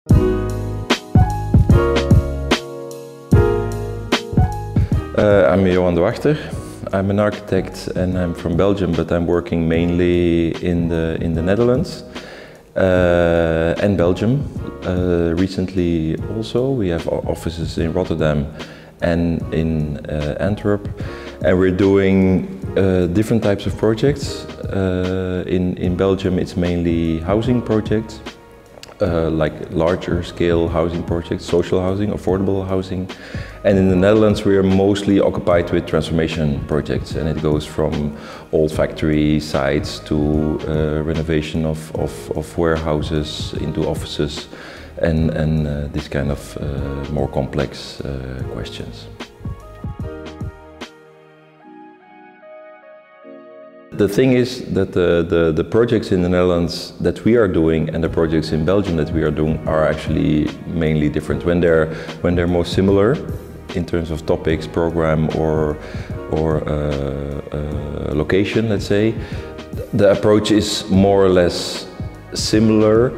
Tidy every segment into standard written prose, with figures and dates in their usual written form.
I'm Johan De Wachter. I'm an architect and I'm from Belgium, but I'm working mainly in the Netherlands and Belgium. Recently also we have offices in Rotterdam and in Antwerp, and we're doing different types of projects. In Belgium it's mainly housing projects, like larger scale housing projects, social housing, affordable housing. And in the Netherlands we are mostly occupied with transformation projects, and it goes from old factory sites to renovation of warehouses into offices and this kind of more complex questions. The thing is that the projects in the Netherlands that we are doing and the projects in Belgium that we are doing are actually mainly different. When they're more similar in terms of topics, program or location, let's say, the approach is more or less similar,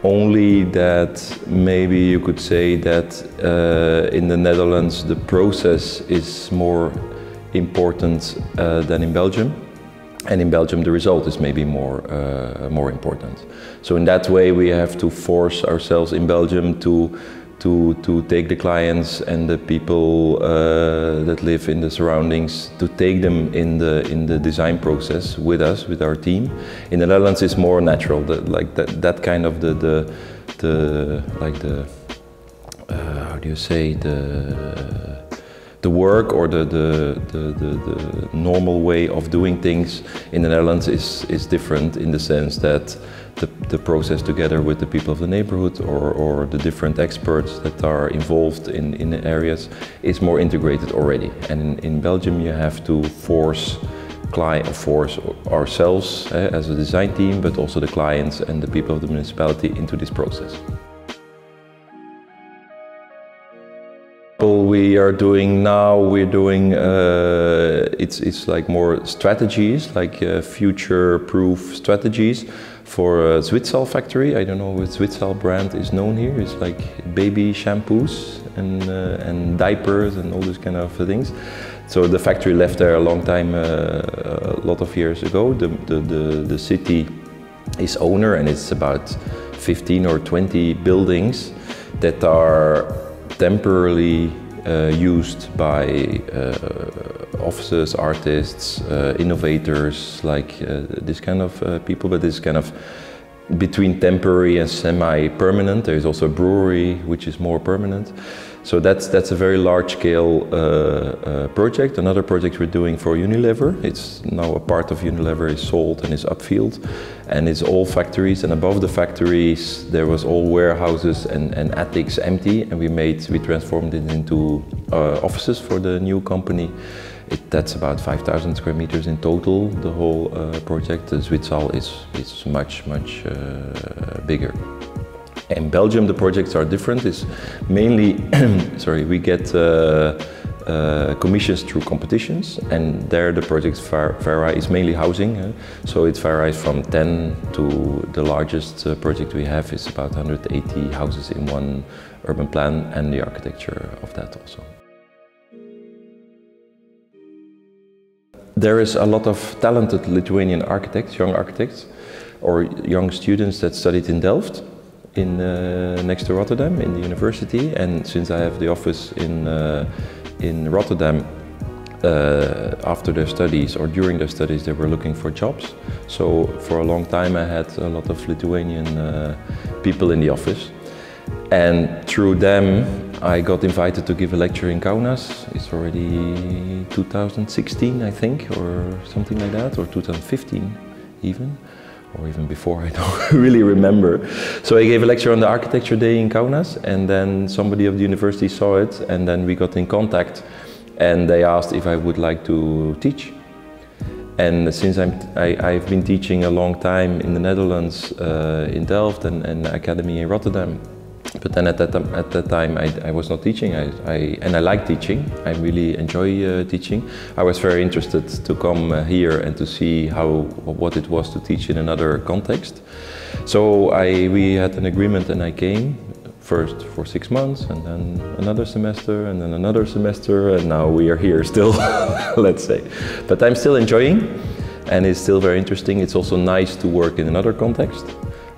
only that maybe you could say that in the Netherlands the process is more important than in Belgium. And in Belgium the result is maybe more important. So in that way we have to force ourselves in Belgium to take the clients and the people that live in the surroundings, to take them in the design process with us, with our team. In the Netherlands it's more natural, that kind of how do you say, the work or the normal way of doing things in the Netherlands is different, in the sense that the process together with the people of the neighborhood or the different experts that are involved in the areas is more integrated already. And in Belgium you have to force ourselves as a design team, but also the clients and the people of the municipality into this process. We're doing it's like more strategies, like future-proof strategies for a Zwitsal factory. I don't know what Zwitsal brand is known here. It's like baby shampoos and diapers and all these kind of things. So the factory left there a long time, a lot of years ago. The city is owner, and it's about 15 or 20 buildings that are temporarily used by offices, artists, innovators, like this kind of people, but this kind of between temporary and semi-permanent. There is also a brewery which is more permanent. So that's a very large-scale project. Another project we're doing for Unilever. It's now a part of Unilever is sold and is upfield, and it's all factories. And above the factories there was all warehouses and attics empty, and we transformed it into offices for the new company. That's about 5,000 square meters in total. The whole project. The Zwitsal is much bigger. In Belgium the projects are different. It's mainly, we get commissions through competitions, and there the projects vary. It's mainly housing, so it varies from 10 to the largest project we have is about 180 houses in one urban plan, and the architecture of that also. There is a lot of talented Lithuanian architects, young architects, or young students that studied in Delft, next to Rotterdam in the university. And since I have the office in Rotterdam, after their studies or during their studies they were looking for jobs. So for a long time I had a lot of Lithuanian people in the office, and through them I got invited to give a lecture in Kauno. It's already 2016 I think, or something like that, or 2015 even. Or even before, I don't really remember. So I gave a lecture on the architecture day in Kauno, and then somebody of the university saw it, and then we got in contact, and they asked if I would like to teach. And since I've been teaching a long time in the Netherlands, in Delft and academy in Rotterdam, but then at that time I was not teaching, and I like teaching. I really enjoy teaching. I was very interested to come here and to see what it was to teach in another context. So we had an agreement, and I came First for 6 months, and then another semester, and then another semester, and now we are here still, let's say. But I'm still enjoying, and it's still very interesting. It's also nice to work in another context.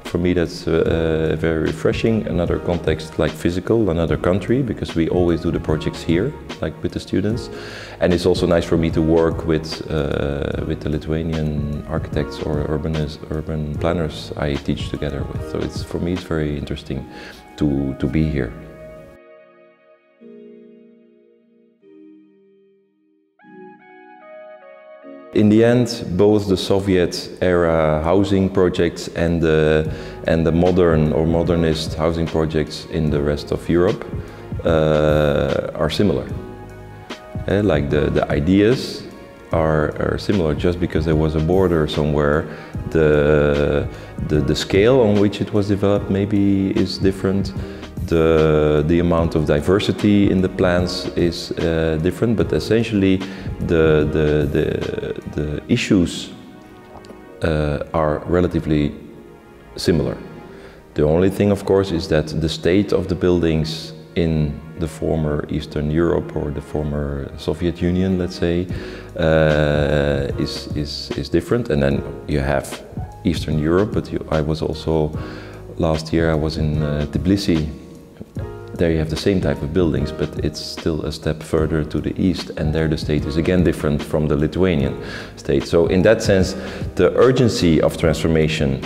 For me, that's very refreshing. Another context, like physical, another country, because we always do the projects here, like with the students. And it's also nice for me to work with the Lithuanian architects or urban planners I teach together with. So it's, for me, it's very interesting to be here. In the end, both the Soviet-era housing projects and the modern or modernist housing projects in the rest of Europe are similar. Like the ideas are similar. Just because there was a border somewhere, the scale on which it was developed maybe is different. The amount of diversity in the plans is different, but essentially the issues are relatively similar. The only thing, of course, is that the state of the buildings in the former Eastern Europe or the former Soviet Union, let's say, is different. And then you have Eastern Europe, but I was also, last year I was in Tbilisi. There you have the same type of buildings, but it's still a step further to the east, and there the state is again different from the Lithuanian state. So in that sense, the urgency of transformation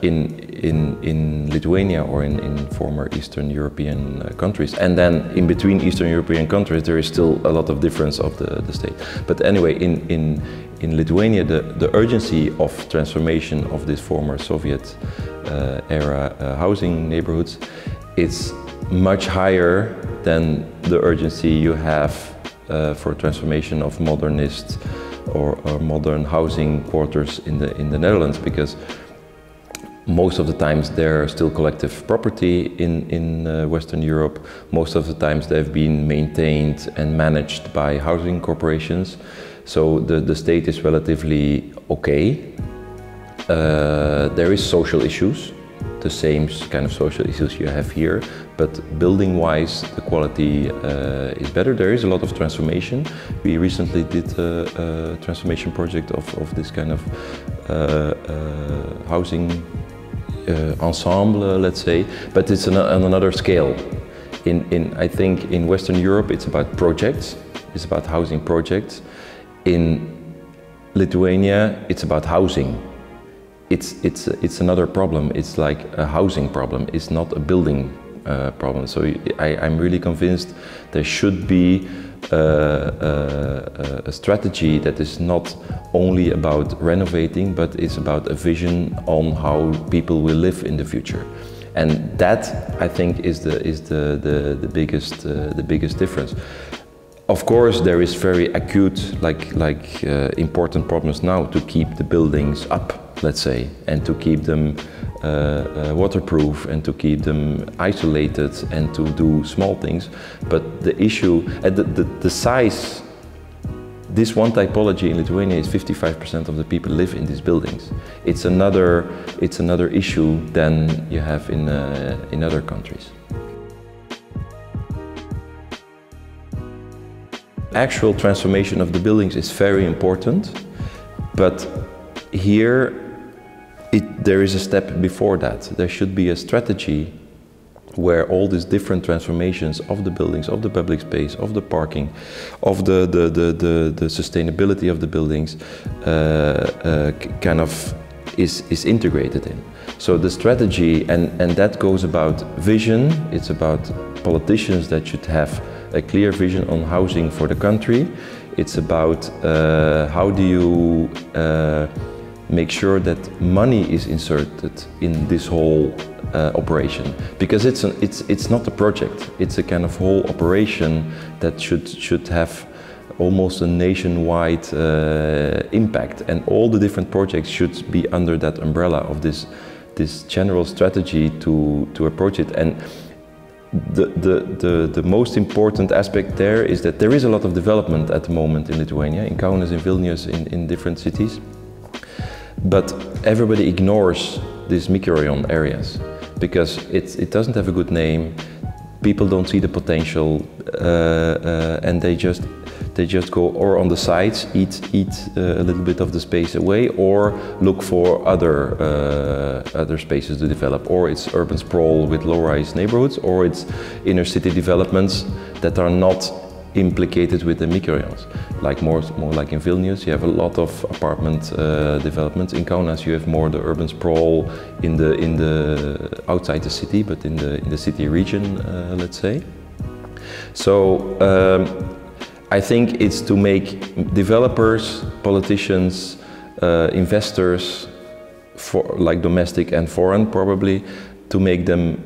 in Lithuania or in former Eastern European countries, and then in between Eastern European countries, there is still a lot of difference of the state. But anyway, in Lithuania, the urgency of transformation of this former Soviet era housing neighborhoods, it's much higher than the urgency you have for transformation of modernist or modern housing quarters in the Netherlands, because most of the times they're still collective property in Western Europe. Most of the times they've been maintained and managed by housing corporations. So the state is relatively okay. There is social issues, the same kind of social issues you have here, but building-wise the quality is better. There is a lot of transformation. We recently did a transformation project of this kind of housing ensemble, let's say, but it's on another scale. I think in Western Europe it's about projects, it's about housing projects. In Lithuania it's about housing. It's another problem. It's like a housing problem. It's not a building problem. So I'm really convinced there should be a strategy that is not only about renovating, but it's about a vision on how people will live in the future. And that, I think, is the biggest difference. Of course, there is very acute, important problems now to keep the buildings up, let's say, and to keep them waterproof and to keep them isolated and to do small things. But the issue, the size, this one typology in Lithuania is 55% of the people live in these buildings. It's another issue than you have in other countries. Actual transformation of the buildings is very important, but here there is a step before that. There should be a strategy where all these different transformations of the buildings, of the public space, of the parking, of the sustainability of the buildings kind of is integrated in. So the strategy, and that goes about vision, it's about politicians that should have a clear vision on housing for the country. It's about how do you make sure that money is inserted in this whole operation, because it's not a project, it's a kind of whole operation that should have almost a nationwide impact, and all the different projects should be under that umbrella of this general strategy to approach it. And the most important aspect there is that there is a lot of development at the moment in Lithuania, in Kauno, in Vilnius, in different cities. But everybody ignores these microrayon areas, because it doesn't have a good name. People don't see the potential, and they just go or on the sides, eat a little bit of the space away, or look for other spaces to develop. Or it's urban sprawl with low-rise neighborhoods, or it's inner city developments that are not implicated with the microrajons. Like more like in Vilnius, you have a lot of apartment developments. In Kaunas, you have more the urban sprawl in the outside the city, but in the city region, let's say. So I think it's to make developers, politicians, investors, like domestic and foreign probably, to make them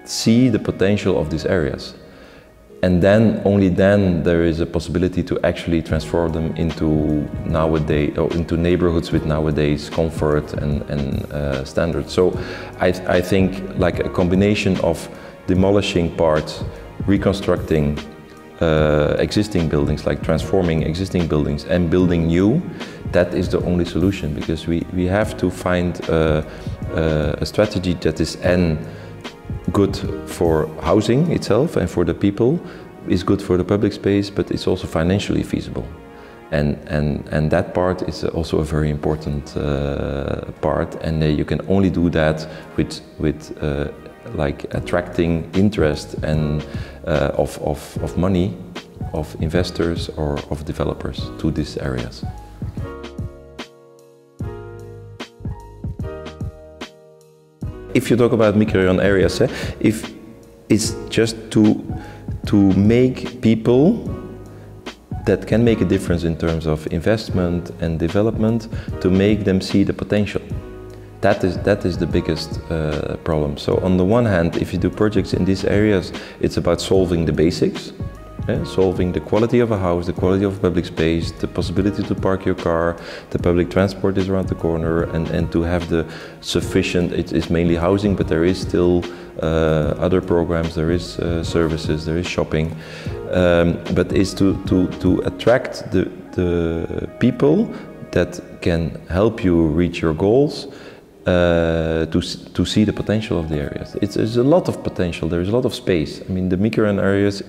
see the potential of these areas. And then, only then, there is a possibility to actually transform them into into neighborhoods with nowadays comfort and standards. So I think like a combination of demolishing parts, reconstructing existing buildings, like transforming existing buildings and building new, that is the only solution, because we have to find a strategy that is good for housing itself and for the people, is good for the public space, but it's also financially feasible. And that part is also a very important part, and you can only do that with like attracting interest and of money, of investors or of developers to these areas. If you talk about microrayon areas, if it's just to make people that can make a difference in terms of investment and development, to make them see the potential. That is the biggest problem. So on the one hand, if you do projects in these areas, it's about solving the basics. Solving the quality of a house, the quality of public space, the possibility to park your car, the public transport is around the corner, and to have the sufficient, it is mainly housing, but there is still other programs, there is services, there is shopping, but is to attract the people that can help you reach your goals, to see the potential of the areas. There's a lot of potential, there's a lot of space. I mean, the microrayon areas,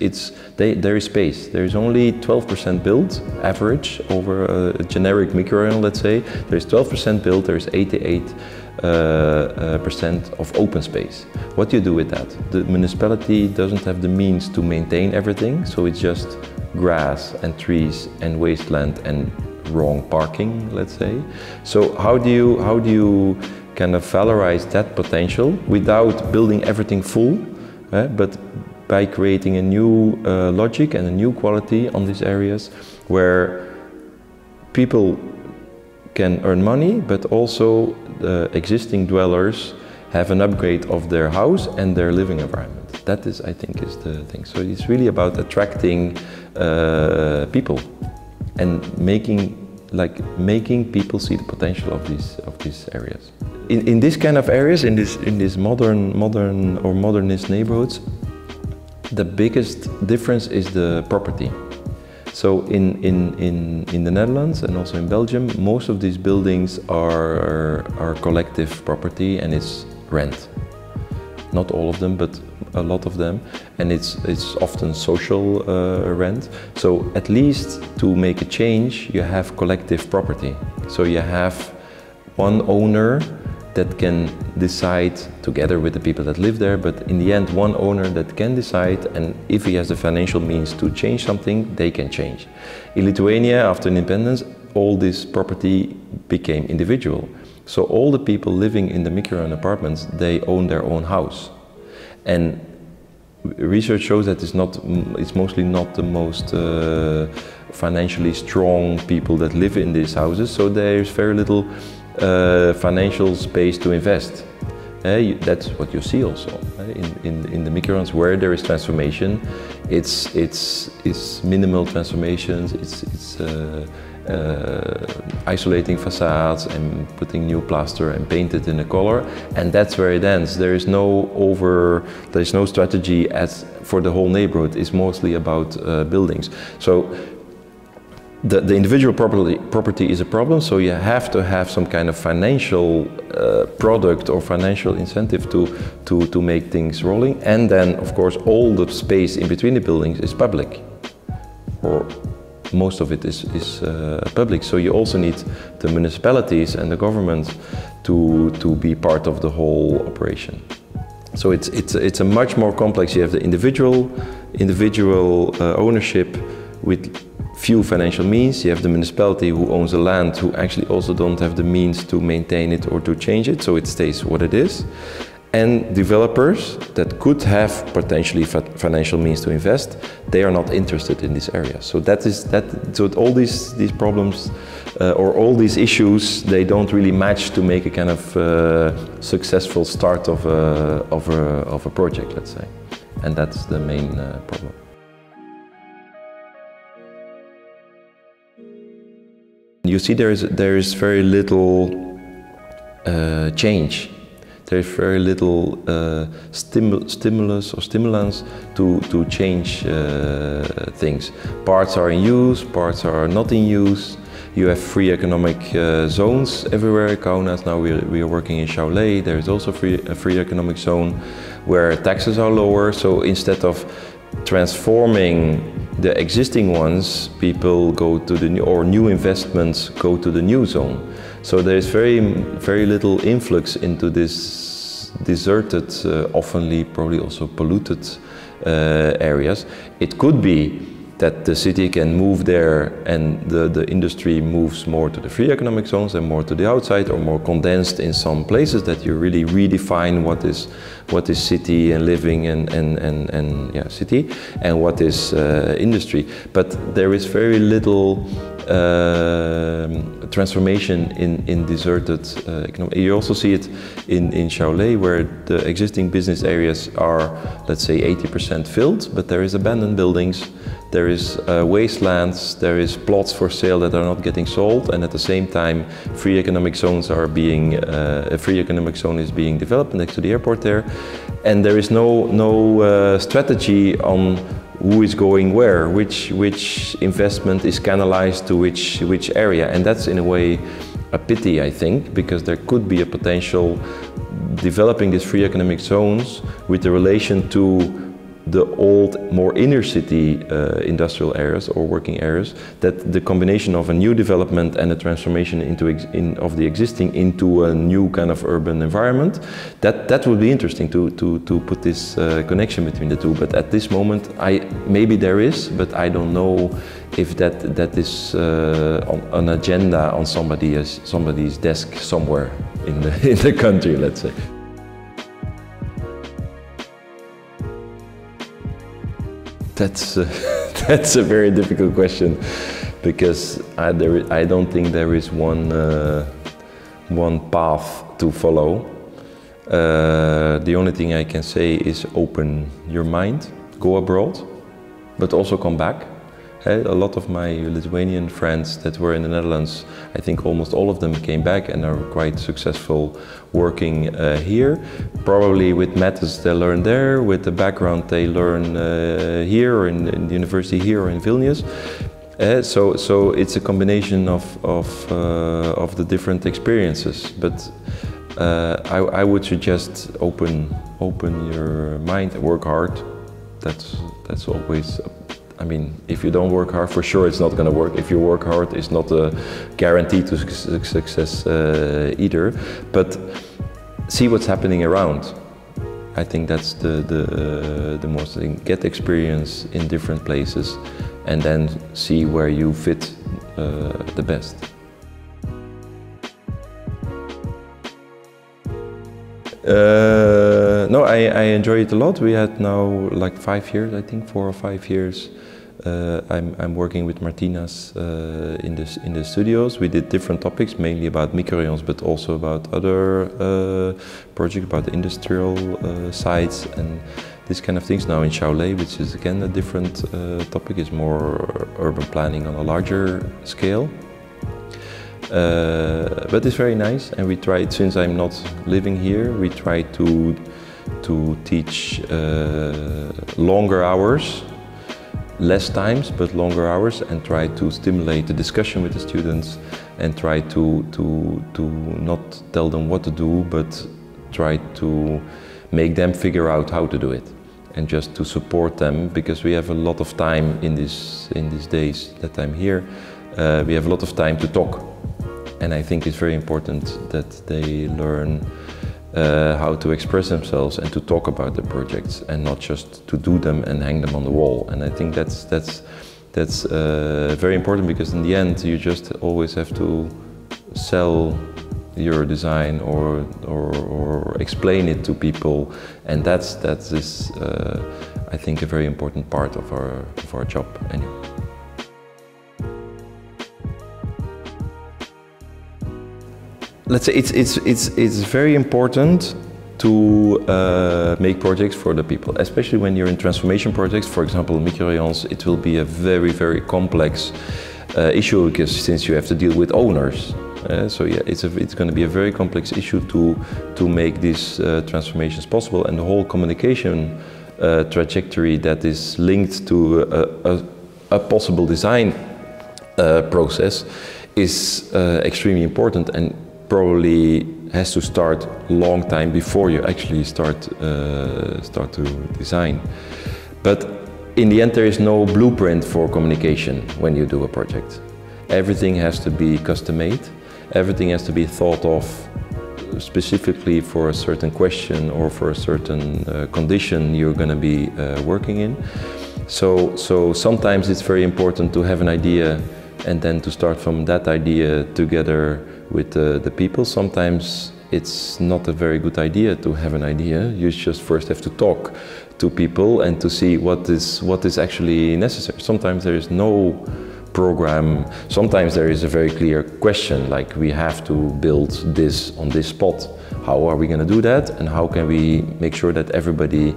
there is space. There's only 12% built, average, over a generic microrayon, let's say. There's 12% built, there's 88% of open space. What do you do with that? The municipality doesn't have the means to maintain everything, so it's just grass and trees and wasteland and wrong parking, let's say. So how do you kind of valorize that potential without building everything full, but by creating a new logic and a new quality on these areas where people can earn money, but also the existing dwellers have an upgrade of their house and their living environment. That is, I think, is the thing. So it's really about attracting people and making people see the potential of these areas. In this kind of areas, in this modern or modernist neighborhoods, the biggest difference is the property. So in the Netherlands and also in Belgium, most of these buildings are collective property, and it's rent. Not all of them, but a lot of them, and it's often social rent. So at least to make a change, you have collective property. So you have one owner that can decide together with the people that live there, but in the end one owner that can decide, and if he has the financial means to change something, they can change. In Lithuania, after independence, all this property became individual. So all the people living in the microrayon apartments, they own their own house. And research shows that it's mostly not the most financially strong people that live in these houses, so there's very little financial space to invest. That's what you see also in the microrayons where there is transformation. It's minimal transformations. It's isolating facades and putting new plaster and paint it in a color, and that's where it ends. There is no strategy for the whole neighborhood. It's mostly about buildings. So the individual property is a problem, so you have to have some kind of financial product or financial incentive to make things rolling. And then, of course, all the space in between the buildings is public, or most of it is public. So you also need the municipalities and the government to be part of the whole operation. So it's a much more complex. You have the individual ownership with few financial means. You have the municipality who owns the land, who actually also don't have the means to maintain it or to change it, so it stays what it is. And developers that could have potentially financial means to invest, they are not interested in this area. So so all these problems or all these issues, they don't really match to make a kind of successful start of a project, let's say. And that's the main problem. You see, there is very little change. There's very little stimulus or stimulants to change things. Parts are in use, parts are not in use. You have free economic zones everywhere. Kauno, now we are working in Šiauliai. There is also a free economic zone where taxes are lower. So instead of transforming the existing ones, people go to the new, or new investments go to the new zone. So there is very little influx into this deserted, oftenly probably also polluted areas. It could be that the city can move there and the industry moves more to the free economic zones and more to the outside, or more condensed in some places, that you really redefine what is city and living and yeah, city, and what is industry. But there is very little transformation in deserted economy. You also see it in Šiauliai, where the existing business areas are, let's say, 80% filled, but there is abandoned buildings, there is wastelands, there is plots for sale that are not getting sold, and at the same time free economic zones are being, a free economic zone is being developed next to the airport there, and there is no strategy on who is going where, which investment is canalized to which area. And that's in a way a pity, I think, because there could be a potential developing these free economic zones with the relation to the old, more inner city industrial areas or working areas, that the combination of a new development and a transformation of the existing into a new kind of urban environment, that would be interesting to put this connection between the two. But at this moment, maybe there is, but I don't know if that is on an agenda on somebody's desk somewhere in the country, let's say. That's a very difficult question, because I don't think there is one path to follow. The only thing I can say is open your mind, go abroad, but also come back. A lot of my Lithuanian friends that were in the Netherlands, I think almost all of them came back and are quite successful working here. Probably with methods they learned there, with the background they learn here, or in the university here or in Vilnius. So it's a combination of the different experiences. But I would suggest open your mind, work hard. That's always. I mean, if you don't work hard, for sure it's not going to work. If you work hard, it's not a guarantee to success either. But see what's happening around. I think that's the most thing. Get experience in different places, and then see where you fit the best. No, I enjoy it a lot. We had now like 5 years, I think 4 or 5 years. I'm working with Martina's in the studios. We did different topics, mainly about microrayons, but also about other projects, about the industrial sites and this kind of things. Now in Šiauliai, which is again a different topic, is more urban planning on a larger scale. But it's very nice, and we tried, since I'm not living here, we try to teach longer hours, less times but longer hours, and try to stimulate the discussion with the students, and try to not tell them what to do, but try to make them figure out how to do it, and just to support them, because we have a lot of time in these days that I'm here. We have a lot of time to talk, and I think it's very important that they learn how to express themselves and to talk about the projects, and not just to do them and hang them on the wall. And I think that's very important, because in the end you just always have to sell your design or explain it to people, and that is I think a very important part of our job anyway. Let's say it's very important to make projects for the people, especially when you're in transformation projects. For example, microrayons, it will be a very complex issue, because since you have to deal with owners. So yeah, it's going to be a very complex issue to make these transformations possible, and the whole communication trajectory that is linked to a possible design process is extremely important, and probably has to start a long time before you actually start to design. But in the end, there is no blueprint for communication when you do a project. Everything has to be custom-made. Everything has to be thought of specifically for a certain question or for a certain condition you're going to be working in. So sometimes it's very important to have an idea and then to start from that idea together with the people. Sometimes it's not a very good idea to have an idea. You just first have to talk to people and to see what is actually necessary. Sometimes there is no program. Sometimes there is a very clear question, like we have to build this on this spot. How are we going to do that, and how can we make sure that everybody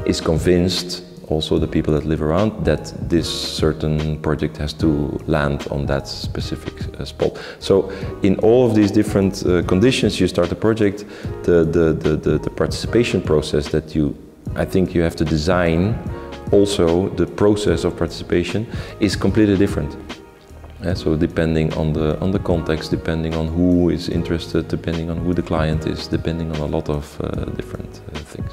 is convinced, also the people that live around, that this certain project has to land on that specific spot. So in all of these different conditions you start a project, the participation process that I think you have to design, also the process of participation is completely different. So depending on the context, depending on who is interested, depending on who the client is, depending on a lot of different things.